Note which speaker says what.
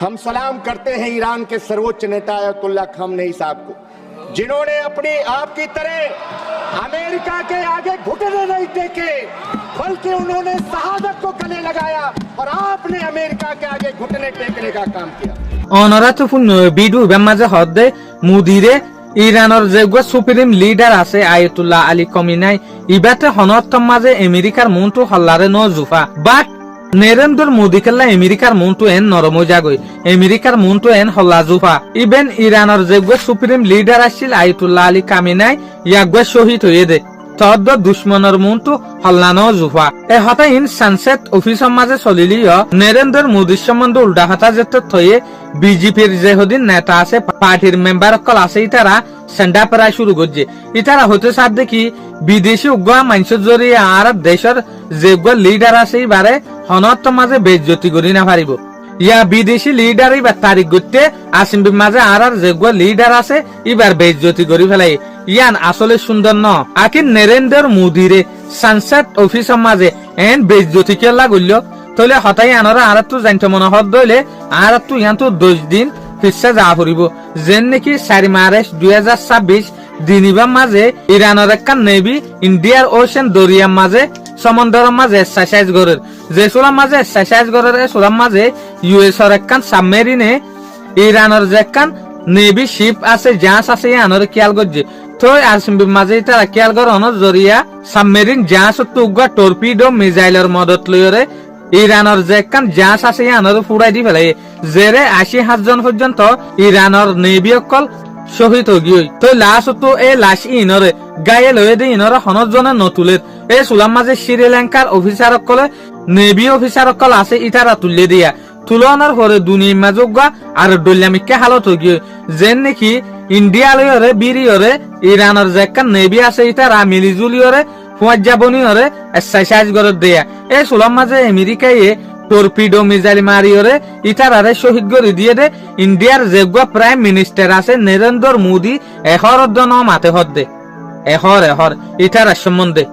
Speaker 1: हम सलाम करते हैं ईरान के सर्वोच्च नेता अयतुल्ला खamenei साहब को, जिन्होंने अपनी आपकी तरह अमेरिका के आगे घुटने नहीं टेके, बल्कि उन्होंने शहादत को गले लगाया और आपने अमेरिका के आगे घुटने टेकने का काम किया।
Speaker 2: অনরাতপূর্ণ ভিডিও মাঝে হদ্দে মুদিরে ইরানের যে সুপ্রিম লিডার আছে আয়াতুল্লাহ আলী খamenei ইবাতে হনত্তম মাঝে আমেরিকার মন্টু হল্লারে ন জুফা বাট নরেন্দ্র মোদী কেল্লা আমেরিকার মন্টু এন নরম জাগই আমেরিকার মন্টু এন হল্লা জুফা ইভেন ইরানের যে সুপ্রিম লিডার আছিল আয়াতুল্লাহ আলী খamenei ইয়াগুয়া শহীদ হয়ে দে তদ দুশ্মনের মন্টু হল্লানো জুফা এ হতা ইন সানসেট অফিসের মাঝে চলিলিও নরেন্দ্র মোদীর সম্বন্ধে উল্টা হতা যেতে থয়ে বিজেপির যে হদিন নেতা আছে পার্টির মেম্বার কল আছে ইতারা সেন্ডা প্রায় শুরু করছে ইতারা হতে সাথ দেখি বিদেশি উগ্র মানুষের জরিয়ে আর দেশের যে লিডার আছে এবারে হনত মাঝে বেজ্জতি করি না পারিব ইয়া বিদেশি লিডার এবার তারিখ করতে আসিম মাঝে আর যে লিডার আছে এবার বেজ্জতি করি ফেলাই ইয়ান আসলে সুন্দর ন আকিন নরেন্দ্র মোদীরে সানসেট অফিসের মাঝে এন বেজ্জতি কেলা করল তাহলে হতাই আনরা আর তো জানতে মনে হত দইলে আর তো ইয়ান তো 10 দিন পিছে যা ফুরিব যেন নাকি 4 মার্চ 2026 দিনিবা মাঝে ইরানের একটা নেভি ইন্ডিয়ার ওশেন দরিয়ার মাঝে সমুদ্রের মাঝে এক্সারসাইজ করে যে সোলার মাঝে এক্সারসাইজ করে সোলার মাঝে ইউএস এর একটা সাবমেরিনে ইরানের যে একটা নেভি শিপ আছে জাহাজ আছে ইয়ানোর খেয়াল করছে তো আসিম মাঝে তারা খেয়াল করানোর জরিয়া সাবমেরিন জাহাজ তো টর্পিডো মিসাইলের মদত লইরে ইরানের যে একটা জাহাজ আছে ইয়ানোর ফুড়াই দি ফেলে জেরে 80,000 জন পর্যন্ত ইরানের নেভি অকল শহীদ হয়ে তো লাশ তো এই লাশ ইনরে গায়ে লয়ে দিয়ে ইনরে 100 জনের নতুলের এই সুলাম মাঝে শ্রীলঙ্কার অফিসার অকলে নেভি অফিসার অকল আছে ইতারা তুলে দিয়া তুলনার পরে দুনিয়া মাজুগা আর ডলিয়ামিকে হালত হয়ে যেন নাকি ইন্ডিয়া লইরে বিরিয়রে ইরানের যে একটা নেভি আছে ইতারা মিলিজুলিয়রে ফুয়াজ্জাবনিয়রে এক্সারসাইজ করে দেয়া এই সুলাম মাঝে আমেরিকায় টর্পিডো মিসাইল মারিয়রে ইতারারে শহীদ করে দিয়ে দে ইন্ডিয়ার যে প্রাইম মিনিস্টার আছে নরেন্দ্র মোদী এহর মাতে হদ্দে এহর ইতারা সম্বন্ধে